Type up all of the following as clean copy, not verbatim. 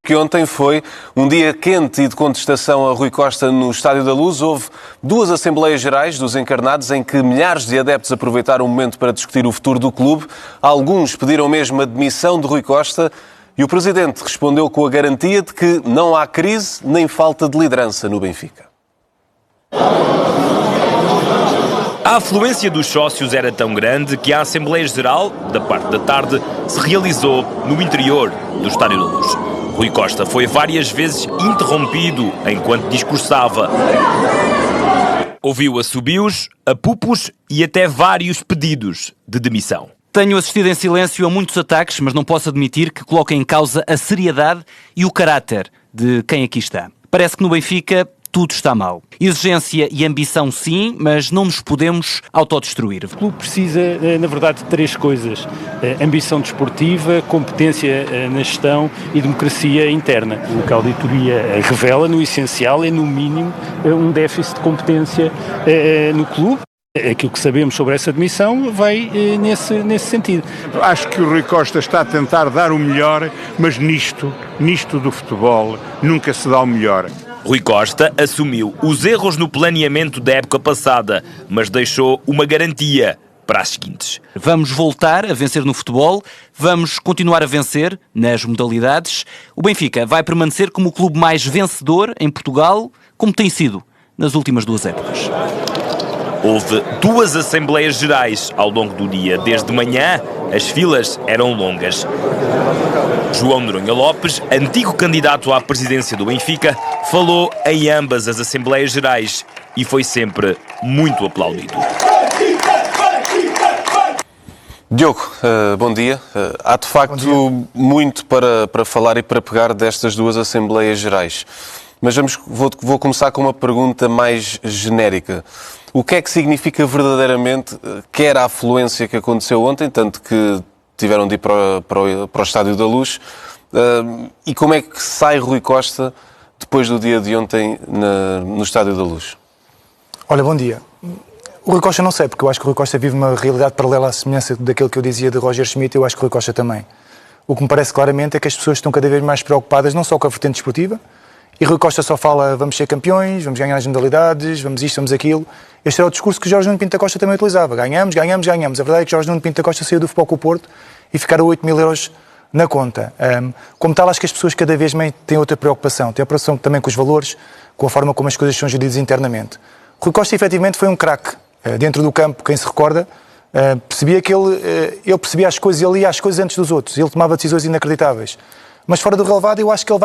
Que ontem foi um dia quente e de contestação a Rui Costa no Estádio da Luz. Houve duas Assembleias Gerais dos Encarnados em que milhares de adeptos aproveitaram o momento para discutir o futuro do clube. Alguns pediram mesmo a demissão de Rui Costa e o Presidente respondeu com a garantia de que não há crise nem falta de liderança no Benfica. A afluência dos sócios era tão grande que a Assembleia Geral, da parte da tarde, se realizou no interior do Estádio da Luz. Rui Costa foi várias vezes interrompido enquanto discursava. Ouviu assobios, apupos e até vários pedidos de demissão. Tenho assistido em silêncio a muitos ataques, mas não posso admitir que coloquem em causa a seriedade e o caráter de quem aqui está. Parece que no Benfica tudo está mal. Exigência e ambição sim, mas não nos podemos autodestruir. O clube precisa, na verdade, de três coisas. Ambição desportiva, competência na gestão e democracia interna. O que a auditoria revela, no essencial, é no mínimo um déficit de competência no clube. Aquilo que sabemos sobre essa demissão vai nesse sentido. Acho que o Rui Costa está a tentar dar o melhor, mas nisto do futebol nunca se dá o melhor. Rui Costa assumiu os erros no planeamento da época passada, mas deixou uma garantia para as seguintes. Vamos voltar a vencer no futebol, vamos continuar a vencer nas modalidades. O Benfica vai permanecer como o clube mais vencedor em Portugal, como tem sido nas últimas duas épocas. Houve duas Assembleias Gerais ao longo do dia. Desde manhã, as filas eram longas. João Noronha Lopes, antigo candidato à presidência do Benfica, falou em ambas as Assembleias Gerais e foi sempre muito aplaudido. Diogo, bom dia. Há de facto muito para falar e para pegar destas duas Assembleias Gerais. Mas vou começar com uma pergunta mais genérica. O que é que significa verdadeiramente, quer a afluência que aconteceu ontem, tanto que tiveram de ir para o Estádio da Luz, e como é que sai Rui Costa depois do dia de ontem no Estádio da Luz? Olha, bom dia. O Rui Costa não sei, porque eu acho que o Rui Costa vive uma realidade paralela à semelhança daquilo que eu dizia de Roger Schmidt, eu acho que o Rui Costa também. O que me parece claramente é que as pessoas estão cada vez mais preocupadas não só com a vertente desportiva, e Rui Costa só fala vamos ser campeões, vamos ganhar as modalidades, vamos isto, vamos aquilo. Este era o discurso que Jorge Nuno Pinto da Costa também utilizava. Ganhamos, ganhamos, ganhamos. A verdade é que Jorge Nuno Pinto da Costa saiu do Futebol Clube do Porto e ficaram 8 mil euros na conta. Como tal, acho que as pessoas cada vez mais têm outra preocupação. Têm a preocupação também com os valores, com a forma como as coisas são geridas internamente. Rui Costa, efetivamente, foi um craque. Dentro do campo, quem se recorda, percebia que ele percebia as coisas, ele ia às coisas antes dos outros. Ele tomava decisões inacreditáveis. Mas fora do relevado, eu acho que ele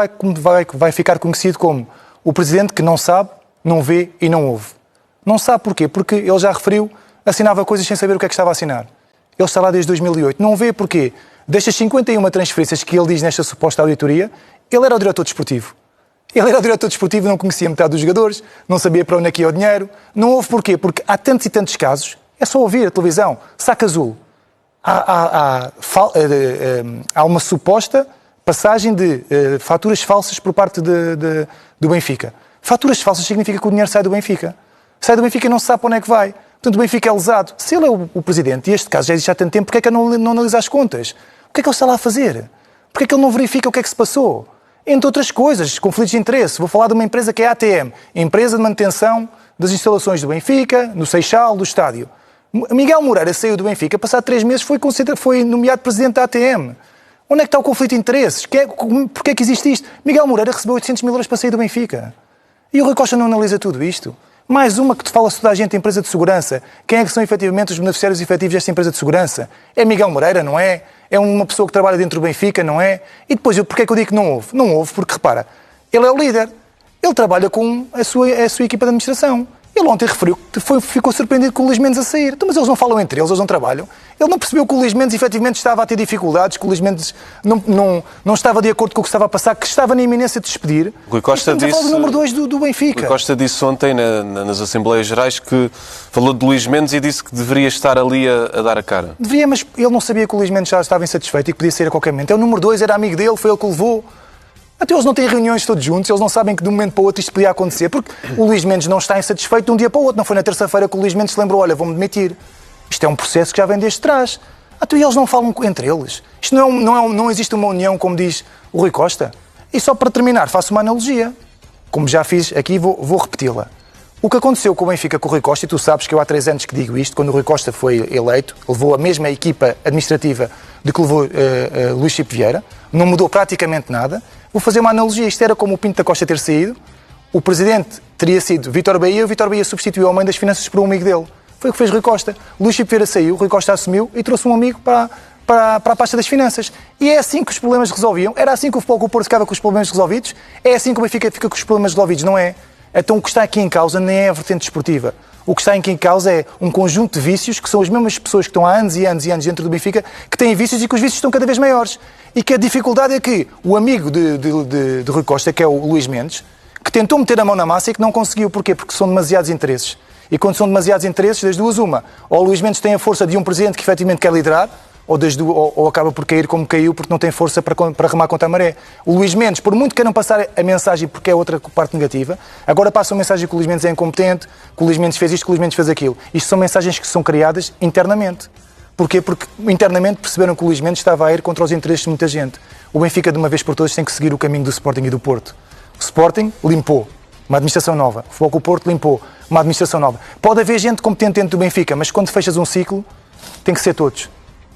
vai ficar conhecido como o presidente que não sabe, não vê e não ouve. Não sabe porquê? Porque ele já referiu, assinava coisas sem saber o que é que estava a assinar. Ele está lá desde 2008. Não vê porquê? Destas 51 transferências que ele diz nesta suposta auditoria, ele era o diretor desportivo. Ele era o diretor desportivo, não conhecia metade dos jogadores, não sabia para onde é que ia o dinheiro. Não houve porquê? Porque há tantos e tantos casos, é só ouvir a televisão, saco azul. Há uma suposta passagem de faturas falsas por parte do Benfica. Faturas falsas significa que o dinheiro sai do Benfica. Sai do Benfica e não se sabe para onde é que vai. Portanto, o Benfica é lesado. Se ele é o presidente, e este caso já existe há tanto tempo, porquê é que ele não analisa as contas? O que é que ele está lá a fazer? Porquê é que ele não verifica o que é que se passou? Entre outras coisas, conflitos de interesse. Vou falar de uma empresa que é a ATM, Empresa de Manutenção das Instalações do Benfica, no Seixal, do estádio. Miguel Moreira saiu do Benfica, passado 3 meses foi nomeado presidente da ATM. Onde é que está o conflito de interesses? Porquê é que existe isto? Miguel Moreira recebeu 800 mil euros para sair do Benfica. E o Rui Costa não analisa tudo isto? Mais uma que te fala toda a gente, a empresa de segurança. Quem é que são efetivamente os beneficiários efetivos desta empresa de segurança? É Miguel Moreira, não é? É uma pessoa que trabalha dentro do Benfica, não é? E depois, porquê é que eu digo que não houve? Não houve porque, repara, ele é o líder. Ele trabalha com a sua equipa de administração. Ele ontem referiu que ficou surpreendido com o Luís Mendes a sair. Então, mas eles não falam entre eles não trabalham. Ele não percebeu que o Luís Mendes efetivamente estava a ter dificuldades, que o Luís Mendes não estava de acordo com o que estava a passar, que estava na iminência de despedir. Rui Costa disse, a falar do número 2 do Benfica. Rui Costa disse ontem nas Assembleias Gerais que falou de Luís Mendes e disse que deveria estar ali a dar a cara. Devia, mas ele não sabia que o Luís Mendes já estava insatisfeito e que podia sair a qualquer momento. É o número 2, era amigo dele, foi ele que o levou. Até eles não têm reuniões todos juntos, eles não sabem que de um momento para o outro isto podia acontecer, porque o Luís Mendes não está insatisfeito de um dia para o outro. Não foi na terça-feira que o Luís Mendes se lembrou, olha, vou-me demitir. Isto é um processo que já vem desde trás. Até eles não falam entre eles. Isto não existe uma união, como diz o Rui Costa. E só para terminar, faço uma analogia. Como já fiz aqui, vou repeti-la. O que aconteceu com o Benfica, com o Rui Costa, e tu sabes que eu há 3 anos que digo isto, quando o Rui Costa foi eleito, levou a mesma equipa administrativa de que levou Luís Chico Vieira, não mudou praticamente nada. Vou fazer uma analogia. Isto era como o Pinto da Costa ter saído, o presidente teria sido Vítor Bahia, e o Vítor Bahia substituiu ao Mãe das Finanças por um amigo dele. Foi o que fez Rui Costa. Luís Chico Vieira saiu, Rui Costa assumiu e trouxe um amigo para a pasta das finanças. E é assim que os problemas se resolviam. Era assim que o Futebol Clube do Porto ficava com os problemas resolvidos. É assim que o Benfica fica com os problemas resolvidos, não é? Então o que está aqui em causa nem é a vertente desportiva. O que está aqui em causa é um conjunto de vícios que são as mesmas pessoas que estão há anos e anos e anos dentro do Benfica que têm vícios e que os vícios estão cada vez maiores. E que a dificuldade é que o amigo de Rui Costa, que é o Luís Mendes, que tentou meter a mão na massa e que não conseguiu. Porquê? Porque são demasiados interesses. E quando são demasiados interesses, das duas uma. Ou o Luís Mendes tem a força de um presidente que efetivamente quer liderar, ou acaba por cair como caiu porque não tem força para remar contra a maré. O Luís Mendes, por muito queiram passar a mensagem porque é outra parte negativa, agora passa a mensagem que o Luís Mendes é incompetente, que o Luís Mendes fez isto, que o Luís Mendes fez aquilo. Isto são mensagens que são criadas internamente. Porquê? Porque internamente perceberam que o Luís Mendes estava a ir contra os interesses de muita gente. O Benfica, de uma vez por todas, tem que seguir o caminho do Sporting e do Porto. O Sporting limpou uma administração nova. O Futebol Clube do Porto limpou uma administração nova. Pode haver gente competente dentro do Benfica, mas quando fechas um ciclo, tem que ser todos.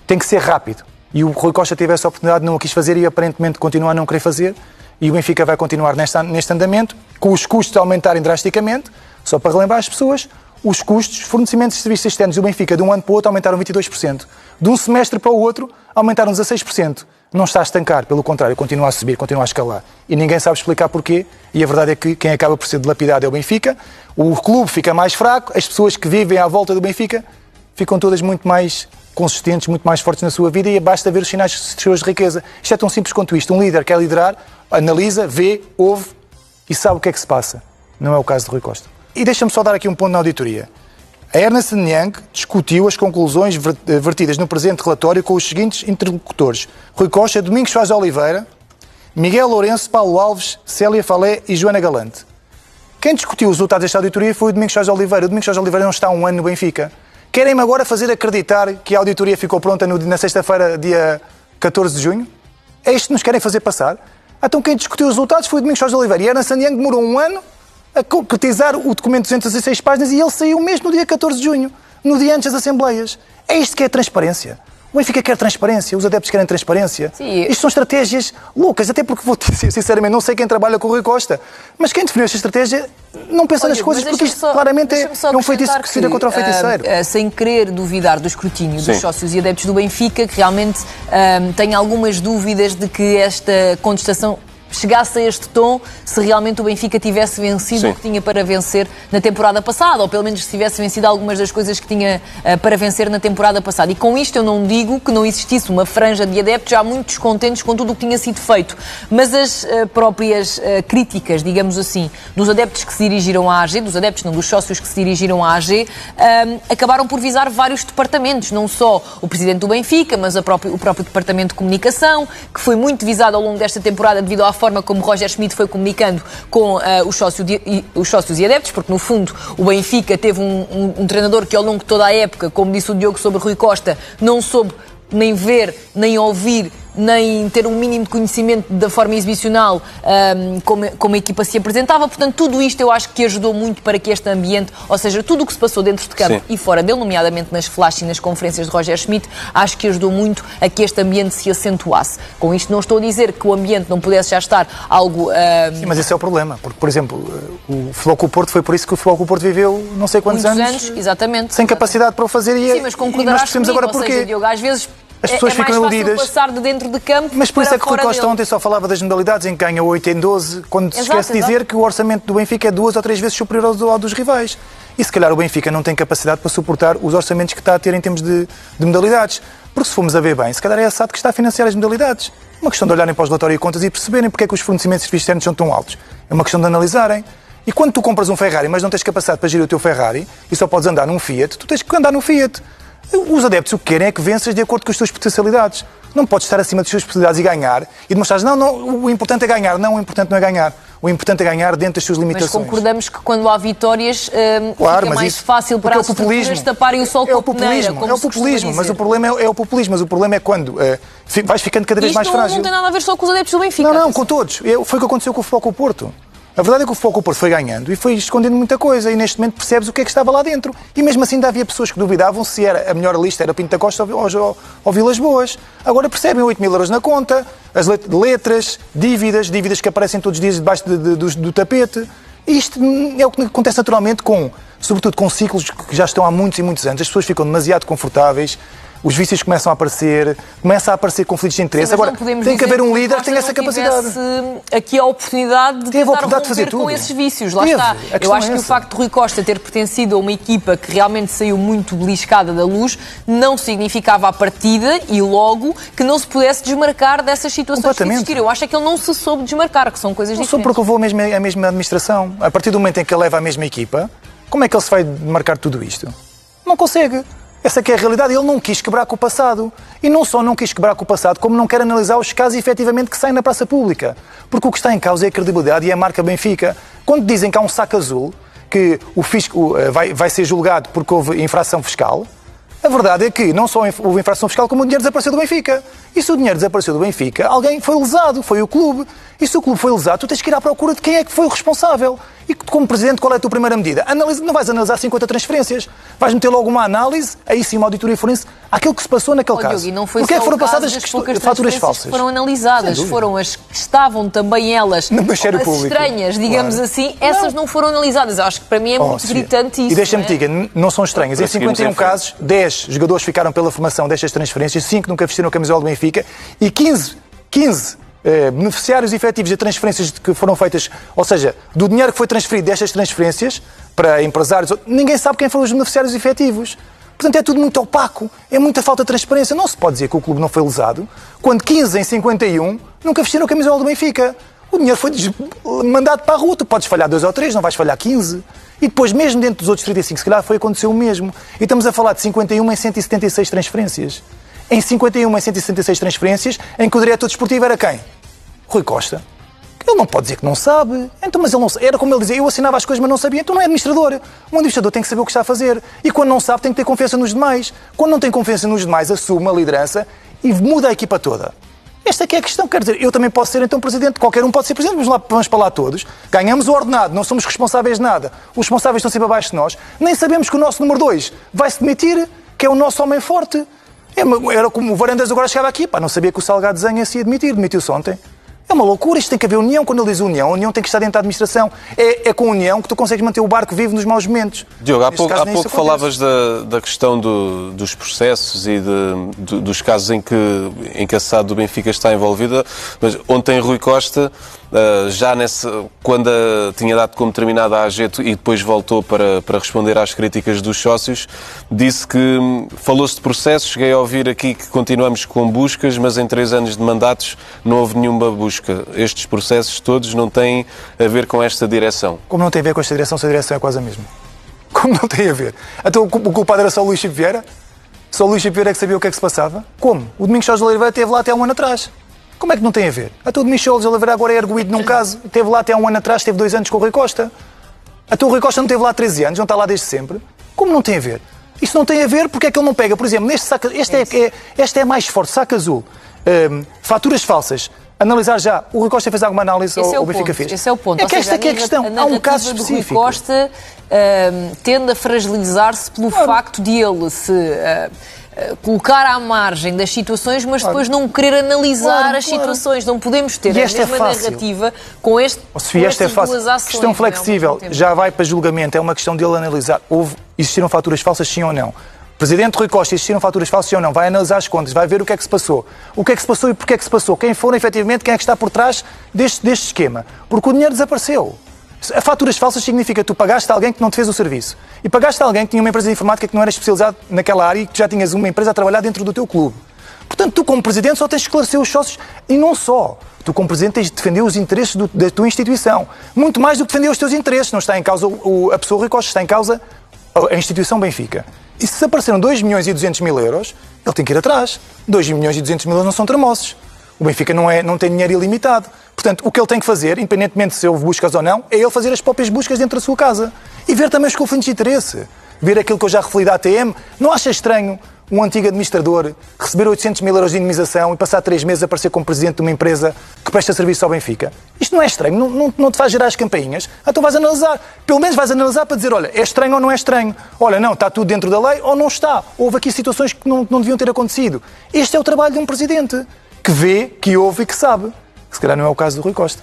Tem que ser rápido. E o Rui Costa teve essa oportunidade, não o quis fazer e aparentemente continua a não querer fazer. E o Benfica vai continuar neste andamento, com os custos aumentarem drasticamente. Só para relembrar as pessoas, os custos, fornecimentos de serviços externos do Benfica de um ano para o outro aumentaram 22%. De um semestre para o outro aumentaram 16%. Não está a estancar, pelo contrário, continua a subir, continua a escalar. E ninguém sabe explicar porquê. E a verdade é que quem acaba por ser dilapidado é o Benfica. O clube fica mais fraco, as pessoas que vivem à volta do Benfica ficam todas muito mais consistentes, muito mais fortes na sua vida e basta ver os sinais de seus de riqueza. Isto é tão simples quanto isto. Um líder quer liderar, analisa, vê, ouve e sabe o que é que se passa. Não é o caso de Rui Costa. E deixa-me só dar aqui um ponto na auditoria. A Ernst & Young discutiu as conclusões vertidas no presente relatório com os seguintes interlocutores: Rui Costa, Domingos Soares de Oliveira, Miguel Lourenço, Paulo Alves, Célia Falé e Joana Galante. Quem discutiu os resultados desta auditoria foi o Domingos Soares de Oliveira. O Domingos Soares de Oliveira não está há um ano no Benfica. Querem-me agora fazer acreditar que a auditoria ficou pronta na sexta-feira, dia 14 de junho? É isto que nos querem fazer passar? Então quem discutiu os resultados foi o Domingos Soares de Oliveira. E a Ernst & Young demorou um ano a concretizar o documento de 216 páginas e ele saiu mesmo no dia 14 de junho, no dia antes das Assembleias. É isto que é transparência. O Benfica quer transparência, os adeptos querem transparência. Sim. Isto são estratégias loucas, até porque, vou dizer sinceramente, não sei quem trabalha com o Rui Costa, mas quem definiu esta estratégia não pensa nas coisas, porque isto claramente é um feitiço que se vira contra o feiticeiro. Sem querer duvidar do escrutínio dos sócios e adeptos do Benfica, que realmente tenho algumas dúvidas de que esta contestação chegasse a este tom se realmente o Benfica tivesse vencido o que tinha para vencer na temporada passada, ou pelo menos se tivesse vencido algumas das coisas que tinha para vencer na temporada passada. E com isto eu não digo que não existisse uma franja de adeptos já muito descontentes com tudo o que tinha sido feito, mas as próprias críticas, digamos assim, dos adeptos que se dirigiram à AG, dos adeptos não, dos sócios que se dirigiram à AG, acabaram por visar vários departamentos, não só o presidente do Benfica, mas o próprio departamento de comunicação, que foi muito visado ao longo desta temporada devido à forma como Roger Schmidt foi comunicando com os sócios e adeptos, porque no fundo o Benfica teve um treinador que ao longo de toda a época, como disse o Diogo sobre Rui Costa, não soube nem ver, nem ouvir, nem ter um mínimo de conhecimento da forma exibicional como a equipa se apresentava. Portanto, tudo isto eu acho que ajudou muito para que este ambiente, ou seja, tudo o que se passou dentro de campo e fora dele, nomeadamente nas flashes e nas conferências de Roger Schmidt, acho que ajudou muito a que este ambiente se acentuasse. Com isto não estou a dizer que o ambiente não pudesse já estar algo... Sim, mas esse é o problema, porque, por exemplo, o Futebol Clube do Porto foi por isso que o Futebol Clube do Porto viveu não sei quantos anos exatamente, sem capacidade para o fazer e mas nós percebemos agora porquê. Seja, Diogo, às vezes as pessoas ficam iludidas. Passar de dentro de campo. Mas por isso é que o Rui Costa dele. ontem só falava das modalidades em que ganha 8 em 12, quando se esquece de dizer que o orçamento do Benfica é 2 ou 3 vezes superior ao dos rivais. E se calhar o Benfica não tem capacidade para suportar os orçamentos que está a ter em termos de modalidades. Porque se formos a ver bem, se calhar é a SAD que está a financiar as modalidades. É uma questão de olharem para os relatórios e contas e perceberem porque é que os fornecimentos de serviços externos são tão altos. É uma questão de analisarem. E quando tu compras um Ferrari, mas não tens capacidade para gerir o teu Ferrari e só podes andar num Fiat, tu tens que andar num Fiat. Os adeptos o que querem é que venças de acordo com as tuas potencialidades. Não podes estar acima das tuas possibilidades e ganhar e demonstrares, não, o importante é ganhar. Não, o importante não é ganhar. O importante é ganhar dentro das suas limitações. Mas concordamos que quando há vitórias claro, fica mais isso, fácil para as estruturas taparem o sol com a peneira. É o populismo, mas o problema é o populismo. Mas o problema é quando vais ficando cada vez mais frágil. Isto não tem nada a ver só com os adeptos do Benfica. Não, com todos. Foi o que aconteceu com o Futebol Clube do Porto. A verdade é que o Futebol Clube do Porto foi ganhando e foi escondendo muita coisa e neste momento percebes o que é que estava lá dentro. E mesmo assim ainda havia pessoas que duvidavam se era a melhor lista era Pinto da Costa ou Vilas Boas. Agora percebem 8 mil euros na conta, as letras, dívidas que aparecem todos os dias debaixo do tapete. E isto é o que acontece naturalmente sobretudo com ciclos que já estão há muitos e muitos anos. As pessoas ficam demasiado confortáveis. Os vícios começam a aparecer, começa a aparecer conflitos de interesse. Agora, tem que haver um líder que tenha essa capacidade. Aqui a oportunidade de tentar romper com esses vícios. Lá está. Eu acho que o facto de Rui Costa ter pertencido a uma equipa que realmente saiu muito beliscada da luz não significava à partida e logo que não se pudesse desmarcar dessas situações que existiram. Eu acho que ele não se soube desmarcar, que são coisas diferentes. Não só porque levou a mesma administração. A partir do momento em que ele leva a mesma equipa, como é que ele se vai demarcar tudo isto? Não consegue. Essa que é a realidade. Ele não quis quebrar com o passado. E não só não quis quebrar com o passado, como não quer analisar os casos efetivamente que saem na praça pública. Porque o que está em causa é a credibilidade e a marca Benfica. Quando dizem que há um saco azul, que o fisco vai ser julgado porque houve infração fiscal, a verdade é que não só houve infração fiscal, como o dinheiro desapareceu do Benfica. E se o dinheiro desapareceu do Benfica, alguém foi lesado, foi o clube. E se o clube foi lesado, tu tens que ir à procura de quem é que foi o responsável. E como Presidente, qual é a tua primeira medida? Não vais analisar 50 transferências. Vais meter logo uma análise, aí sim uma auditoria forense, àquilo que se passou naquele caso. Diogo, e não foi porque só é que foram o caso passadas das poucas faturas falsas que foram analisadas. Foram as que estavam também elas as estranhas, digamos assim. Essas não foram analisadas. Acho que para mim é muito gritante isso. E deixa-me dizer, não são estranhas. Em 51 casos, 10 jogadores ficaram pela formação destas transferências, 5 nunca vestiram a camisola do Benfica e 15 beneficiários efetivos de transferências que foram feitas, ou seja, do dinheiro que foi transferido destas transferências para empresários, ninguém sabe quem foram os beneficiários efetivos. Portanto, é tudo muito opaco, é muita falta de transparência. Não se pode dizer que o clube não foi lesado, quando 15 em 51 nunca vestiram a camisola do Benfica. O dinheiro foi mandado para a rua, tu podes falhar 2 ou 3, não vais falhar 15. E depois, mesmo dentro dos outros 35, se calhar aconteceu o mesmo. E estamos a falar de 51 em 176 transferências. Em 51 em 176 transferências, em que o diretor desportivo era quem? Rui Costa. Ele não pode dizer que não sabe. Então, mas ele não sabe. Era como ele dizia, eu assinava as coisas, mas não sabia. Então não é administrador. Um administrador tem que saber o que está a fazer. E quando não sabe, tem que ter confiança nos demais. Quando não tem confiança nos demais, assume a liderança e muda a equipa toda. Esta é que é a questão. Quer dizer, eu também posso ser então presidente. Qualquer um pode ser presidente. Vamos para lá todos. Ganhamos o ordenado. Não somos responsáveis de nada. Os responsáveis estão sempre abaixo de nós. Nem sabemos que o nosso número 2 vai se demitir, que é o nosso homem forte. Era como o Varandas agora chegava aqui. Não sabia que o Salgado Zenha se ia demitir. Demitiu-se ontem. É uma loucura, isto tem que haver união. Quando ele diz união, a união tem que estar dentro da administração. É com a união que tu consegues manter o barco vivo nos maus momentos. Diogo, há pouco falavas da questão dos processos e dos casos em que a SAD do Benfica está envolvida, mas ontem Rui Costa, quando tinha dado como terminada a AG e depois voltou para responder às críticas dos sócios, disse que falou-se de processos, cheguei a ouvir aqui que continuamos com buscas, mas em 3 anos de mandatos não houve nenhuma busca. Estes processos todos não têm a ver com esta direção. Como não tem a ver com esta direção, se a direção é quase a mesma? Como não tem a ver? Então o culpado era só o Luís Chico Vieira? Só o Luís Chico Vieira é que sabia o que é que se passava? Como? O Domingos Jorge Oliveira esteve lá até há um ano atrás. Como é que não tem a ver? Então o Domingos Jorge Oliveira agora é arguído num caso, esteve lá até há um ano atrás, esteve 2 anos com o Rui Costa. Então o Rui Costa não esteve lá há 13 anos, não está lá desde sempre. Como não tem a ver? Isso não tem a ver porque é que ele não pega, por exemplo, neste saco, este é mais forte, saco azul, faturas falsas. Analisar já. O Rui Costa fez alguma análise ou o Benfica fez? Esse é o ponto. É que esta é a questão. Há um caso específico. O Rui Costa tende a fragilizar-se pelo facto de ele se colocar à margem das situações, mas depois não querer analisar as situações. Não podemos ter a mesma narrativa com estas duas ações. Questão flexível. Já vai para julgamento. É uma questão dele analisar. Existiram faturas falsas, sim ou não? Presidente Rui Costa, existiram faturas falsas ou não? Vai analisar as contas, vai ver o que é que se passou. O que é que se passou e porquê é que se passou. Quem foram, efetivamente, quem é que está por trás deste esquema. Porque o dinheiro desapareceu. A faturas falsas significa que tu pagaste a alguém que não te fez o serviço. E pagaste a alguém que tinha uma empresa de informática que não era especializada naquela área e que já tinhas uma empresa a trabalhar dentro do teu clube. Portanto, tu como Presidente só tens de esclarecer os sócios e não só. Tu como Presidente tens de defender os interesses da tua instituição. Muito mais do que defender os teus interesses. Não está em causa a pessoa Rui Costa, está em causa a instituição Benfica. E se apareceram 2 milhões e 200 mil euros, ele tem que ir atrás. 2 milhões e 200 mil euros não são tramosos. O Benfica não tem dinheiro ilimitado. Portanto, o que ele tem que fazer, independentemente se houve buscas ou não, é ele fazer as próprias buscas dentro da sua casa. E ver também os conflitos de interesse. Ver aquilo que eu já referi da ATM. Não acha estranho um antigo administrador receber 800 mil euros de indemnização e passar 3 meses a aparecer como presidente de uma empresa que presta serviço ao Benfica? Isto não é estranho, não te faz gerar as campainhas. Então vais analisar. Pelo menos vais analisar para dizer, olha, é estranho ou não é estranho? Olha, não, está tudo dentro da lei ou não está? Houve aqui situações que não deviam ter acontecido. Este é o trabalho de um presidente que vê, que ouve e que sabe. Que se calhar não é o caso do Rui Costa.